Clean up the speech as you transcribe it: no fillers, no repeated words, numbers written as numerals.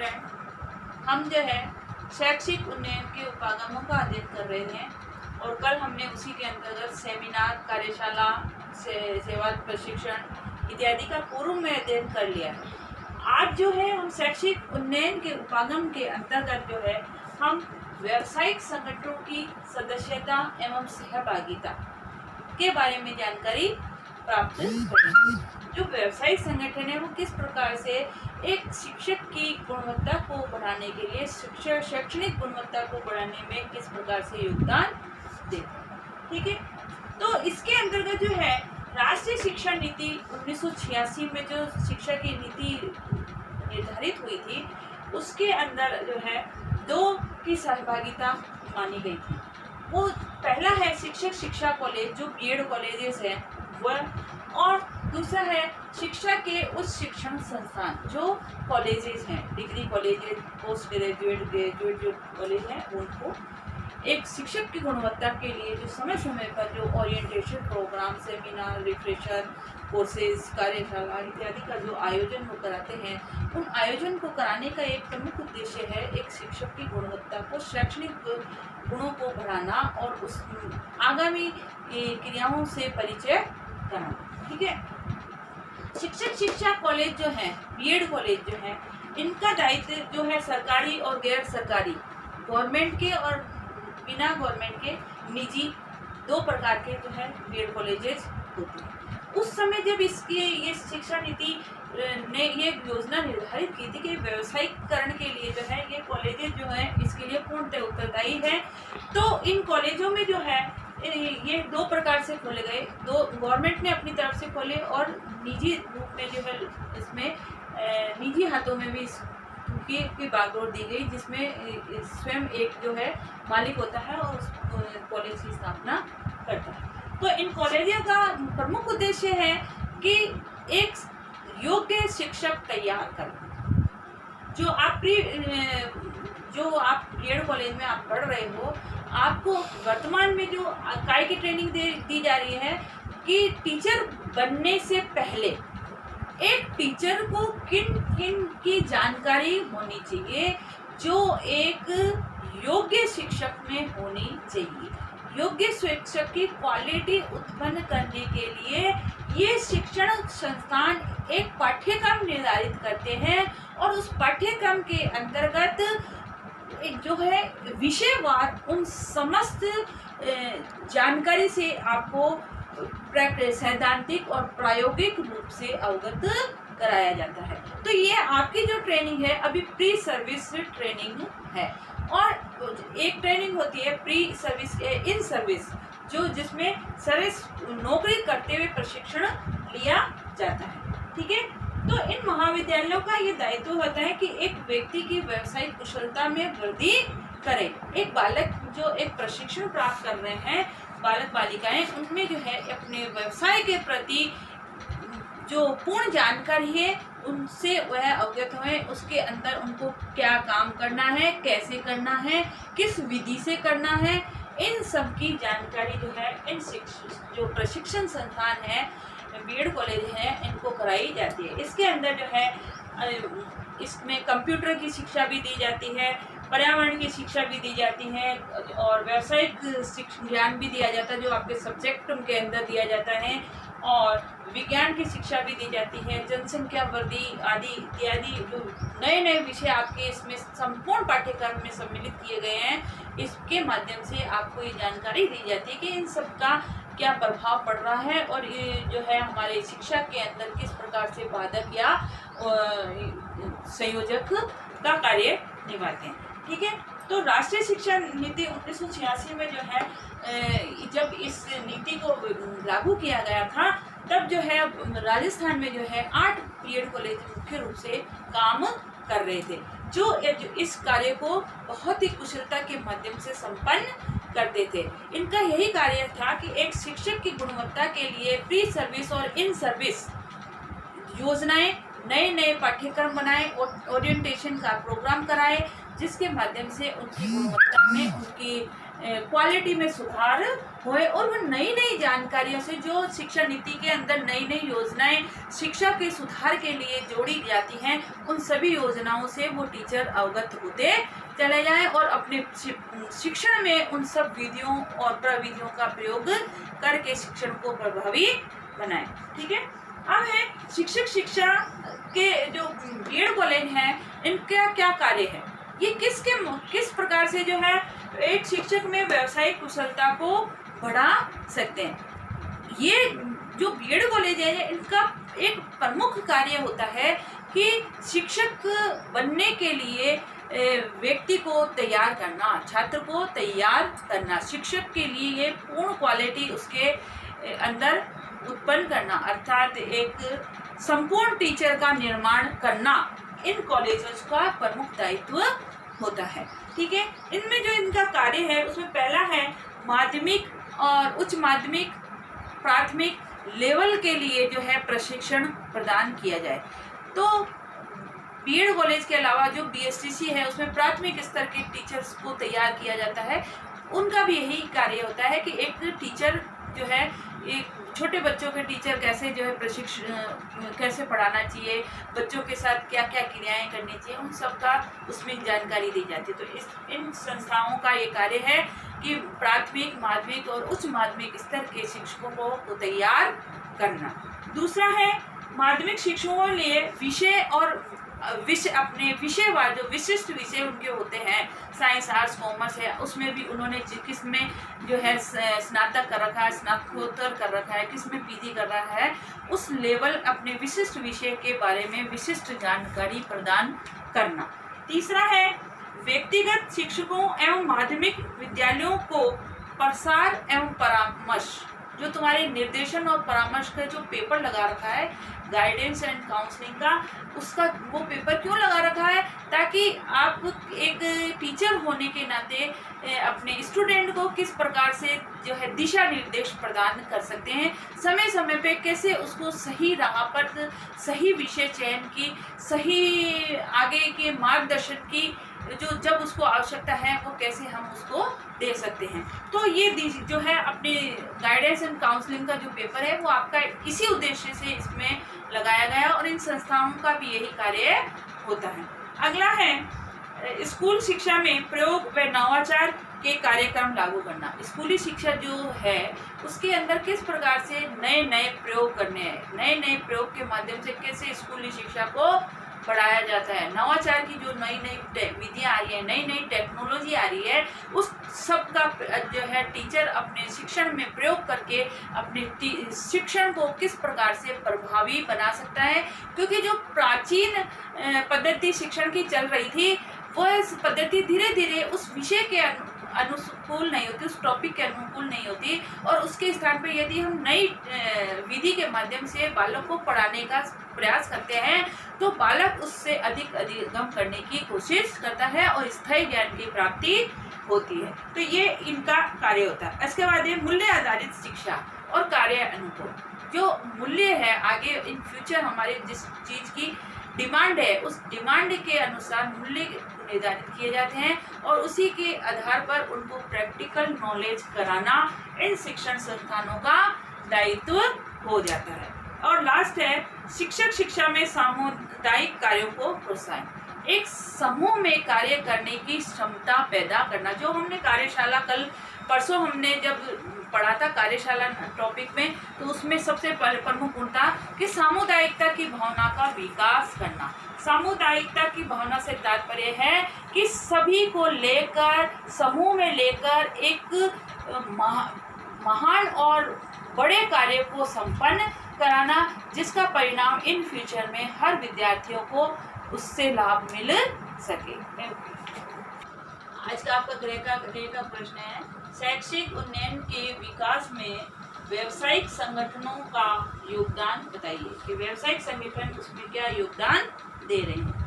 Student, हम जो है शैक्षिक उन्नयन के उपागमों का अध्ययन कर रहे हैं और कल हमने उसी के अंतर्गत सेमिनार, कार्यशाला, सेवा प्रशिक्षण इत्यादि का पूर्व में अध्ययन कर लिया है। आज जो है हम शैक्षिक उन्नयन के उपागम के अंतर्गत जो है हम व्यावसायिक संगठनों की सदस्यता एवं सहभागिता के बारे में जानकारी प्राप्त करेंगे। जो व्यावसायिक संगठन है वो किस प्रकार से एक शिक्षक की गुणवत्ता को बढ़ाने के लिए शैक्षणिक गुणवत्ता को बढ़ाने में किस प्रकार से योगदान देते हैं। ठीक है, तो इसके अंतर्गत जो है राष्ट्रीय शिक्षा नीति 1986 में जो शिक्षा की नीति निर्धारित हुई थी उसके अंदर जो है 2 की सहभागिता मानी गई थी। वो पहला है शिक्षक शिक्षा कॉलेज जो बीएड कॉलेजेस हैं वह, और दूसरा है शिक्षा के उच्च शिक्षण संस्थान जो कॉलेजेस हैं, डिग्री कॉलेजेस, पोस्ट ग्रेजुएट जो कॉलेज हैं उनको एक शिक्षक की गुणवत्ता के लिए जो समय समय पर जो orientation programme, seminar, refresher courses, कार्यशाला इत्यादि का जो आयोजन वो कराते हैं, उन आयोजन को कराने का एक प्रमुख उद्देश्य है एक शिक्षक की गुणवत्ता को, शैक्षणिक गुणों को बढ़ाना और उस आगामी क्रियाओं से परिचय कराना। ठीक है, शिक्षक शिक्षा कॉलेज जो है, बीएड कॉलेज जो है, इनका दायित्व जो है सरकारी और गैर सरकारी, गवर्नमेंट के और बिना गवर्नमेंट के निजी 2 प्रकार के जो है बीएड कॉलेजेस होते हैं। उस समय जब ये शिक्षा नीति ने ये योजना निर्धारित की थी कि व्यावसायिकरण के लिए जो है ये कॉलेजेस जो है इसके लिए पूर्णतः उत्तरदायी है, तो इन कॉलेजों में जो है ये 2 प्रकार से खोले गए। 2 गवर्नमेंट ने अपनी तरफ से खोले और निजी रूप में जो है इसमें निजी हाथों में भी की बागडोर दी गई, जिसमें स्वयं एक जो है मालिक होता है और उस कॉलेज की स्थापना करता है। तो इन कॉलेजों का प्रमुख उद्देश्य है कि एक योग्य शिक्षक तैयार करना। जो आप बीएड कॉलेज में आप पढ़ रहे हो, आपको वर्तमान में जो काय की ट्रेनिंग दी जा रही है कि टीचर बनने से पहले एक टीचर को किन किन की जानकारी होनी चाहिए जो एक योग्य शिक्षक में होनी चाहिए। योग्य शिक्षक की क्वालिटी उत्पन्न करने के लिए ये शिक्षण संस्थान एक पाठ्यक्रम निर्धारित करते हैं और उस पाठ्यक्रम के अंतर्गत जो है विषयवार उन समस्त जानकारी से आपको सैद्धांतिक और प्रायोगिक रूप से अवगत कराया जाता है। तो ये आपकी जो ट्रेनिंग है अभी प्री सर्विस ट्रेनिंग है, और एक ट्रेनिंग होती है प्री सर्विस इन सर्विस जो जिसमें सर्विस नौकरी करते हुए प्रशिक्षण लिया जाता है। ठीक है, तो इन महाविद्यालयों का ये दायित्व होता है कि एक व्यक्ति की व्यावसायिक कुशलता में वृद्धि करे। एक बालक जो एक प्रशिक्षण प्राप्त कर रहे हैं, बालक बालिकाएं, उनमें जो है अपने व्यवसाय के प्रति जो पूर्ण जानकारी है उनसे वह अवगत हुए, उसके अंदर उनको क्या काम करना है, कैसे करना है, किस विधि से करना है, इन सब की जानकारी जो है इन जो प्रशिक्षण संस्थान है, बीएड कॉलेज है, इनको कराई जाती है। इसके अंदर जो है इसमें कंप्यूटर की शिक्षा भी दी जाती है, पर्यावरण की शिक्षा भी दी जाती है और व्यावसायिक ज्ञान भी दिया जाता है जो आपके सब्जेक्ट उनके अंदर दिया जाता है, और विज्ञान की शिक्षा भी दी जाती है, जनसंख्या वृद्धि आदि इत्यादि जो नए नए विषय आपके इसमें संपूर्ण पाठ्यक्रम में सम्मिलित किए गए हैं, इसके माध्यम से आपको ये जानकारी दी जाती है कि इन सब का क्या प्रभाव पड़ रहा है और ये जो है हमारे शिक्षा के अंदर किस प्रकार से बाधक या संयोजक का कार्य निभाते हैं। ठीक है, तो राष्ट्रीय शिक्षा नीति 1986 में जो है जब इस नीति को लागू किया गया था तब जो है राजस्थान में जो है 8 बीएड कॉलेज मुख्य रूप से काम कर रहे थे जो इस कार्य को बहुत ही कुशलता के माध्यम से संपन्न करते थे। इनका यही कार्य था कि एक शिक्षक की गुणवत्ता के लिए प्री सर्विस और इन सर्विस योजनाएं, नए नए पाठ्यक्रम बनाए और ओरिएंटेशन का प्रोग्राम कराए, जिसके माध्यम से उनकी गुणवत्ता में, उनकी क्वालिटी में सुधार होए और वो नई नई जानकारियों से जो शिक्षा नीति के अंदर नई नई योजनाएं शिक्षा के सुधार के लिए जोड़ी जाती हैं, उन सभी योजनाओं से वो टीचर अवगत होते चले जाएं और अपने शिक्षण में उन सब विधियों और प्रविधियों का प्रयोग करके शिक्षण को प्रभावी बनाएं। ठीक है। अब है शिक्षक शिक्षा के जो बीएड कॉलेज हैं, इनका क्या कार्य है, ये किस प्रकार से जो है एक शिक्षक में व्यावसायिक कुशलता को बढ़ा सकते हैं। ये जो बीएड कॉलेज है, इनका एक प्रमुख कार्य होता है कि शिक्षक बनने के लिए व्यक्ति को तैयार करना, छात्र को तैयार करना, शिक्षक के लिए ये पूर्ण क्वालिटी उसके अंदर उत्पन्न करना, अर्थात एक संपूर्ण टीचर का निर्माण करना इन कॉलेजेस का प्रमुख दायित्व होता है। ठीक है। इनमें जो इनका कार्य है उसमें पहला है माध्यमिक और उच्च माध्यमिक प्राथमिक लेवल के लिए जो है प्रशिक्षण प्रदान किया जाए। तो बीएड कॉलेज के अलावा जो बीएसटीसी है उसमें प्राथमिक स्तर के टीचर्स को तैयार किया जाता है। उनका भी यही कार्य होता है कि एक टीचर जो है, एक छोटे बच्चों के टीचर कैसे जो है प्रशिक्षण कैसे पढ़ाना चाहिए, बच्चों के साथ क्या क्या क्रियाएं करनी चाहिए, उन सब का उसमें जानकारी दी जाती है। तो इन संस्थाओं का ये कार्य है कि प्राथमिक माध्यमिक और उच्च माध्यमिक स्तर के शिक्षकों को तैयार करना। दूसरा है माध्यमिक शिक्षकों के लिए विषय और अपने विषयवार जो विशिष्ट विषय उनके होते हैं, साइंस आर्ट्स कॉमर्स है, उसमें भी उन्होंने किस में जो है स्नातक कर रखा है, स्नातकोत्तर कर रखा है, किस में पीजी कर रहा है, उस लेवल अपने विशिष्ट विषय के बारे में विशिष्ट जानकारी प्रदान करना। तीसरा है व्यक्तिगत शिक्षकों एवं माध्यमिक विद्यालयों को प्रसार एवं परामर्श, जो तुम्हारे निर्देशन और परामर्श का जो पेपर लगा रखा है गाइडेंस एंड काउंसलिंग का, उसका वो पेपर क्यों लगा रखा है, ताकि आप एक टीचर होने के नाते अपने स्टूडेंट को किस प्रकार से जो है दिशा निर्देश प्रदान कर सकते हैं, समय समय पे कैसे उसको सही राह पर सही विषय चयन की, सही आगे के मार्गदर्शन की जो जब उसको आवश्यकता है वो कैसे हम उसको दे सकते हैं। तो ये जो है अपने गाइडेंस एंड काउंसलिंग का जो पेपर है वो आपका इसी उद्देश्य से इसमें लगाया गया और इन संस्थाओं का भी यही कार्य होता है। अगला है स्कूल शिक्षा में प्रयोग व नवाचार के कार्यक्रम लागू करना। स्कूली शिक्षा जो है उसके अंदर किस प्रकार से नए नए प्रयोग करने हैं, नए नए प्रयोग के माध्यम से कैसे स्कूली शिक्षा को बढ़ाया जाता है, नवाचार की जो नई नई विधियाँ आ रही है, नई नई टेक्नोलॉजी आ रही है, उस सब का जो है टीचर अपने शिक्षण में प्रयोग करके अपने शिक्षण को किस प्रकार से प्रभावी बना सकता है। क्योंकि जो प्राचीन पद्धति शिक्षण की चल रही थी वह पद्धति धीरे धीरे उस विषय के अनुकूल नहीं होती, उस टॉपिक के अनुकूल नहीं होती, और उसके स्थान पर यदि हम नई विधि के माध्यम से बालक को पढ़ाने का प्रयास करते हैं तो बालक उससे अधिक अधिगम करने की कोशिश करता है और स्थायी ज्ञान की प्राप्ति होती है। तो ये इनका कार्य होता है। इसके बाद ये मूल्य आधारित शिक्षा और कार्य अनुभव। जो मूल्य है आगे इन फ्यूचर हमारे जिस चीज़ की डिमांड है उस डिमांड के अनुसार मूल्य निर्धारित किए जाते हैं और उसी के आधार पर उनको प्रैक्टिकल नॉलेज कराना इन शिक्षण संस्थानों का दायित्व हो जाता है। और लास्ट है शिक्षक शिक्षा में सामुदायिक कार्यों को प्रोत्साहन। एक समूह में कार्य करने की क्षमता पैदा करना। जो हमने कार्यशाला कल परसों हमने जब पढ़ा था कार्यशाला टॉपिक में, तो उसमें सबसे प्रमुख गुण था कि सामुदायिकता की भावना का विकास करना। सामुदायिकता की भावना से तात्पर्य है कि सभी को लेकर समूह में लेकर एक महान और बड़े कार्य को संपन्न कराना, जिसका परिणाम इन फ्यूचर में हर विद्यार्थियों को उससे लाभ मिल सके। आज का आपका गृह का प्रश्न है, शैक्षिक उन्नयन के विकास में व्यावसायिक संगठनों का योगदान बताइए कि व्यावसायिक संगठन उसमें क्या योगदान दे रहे हैं।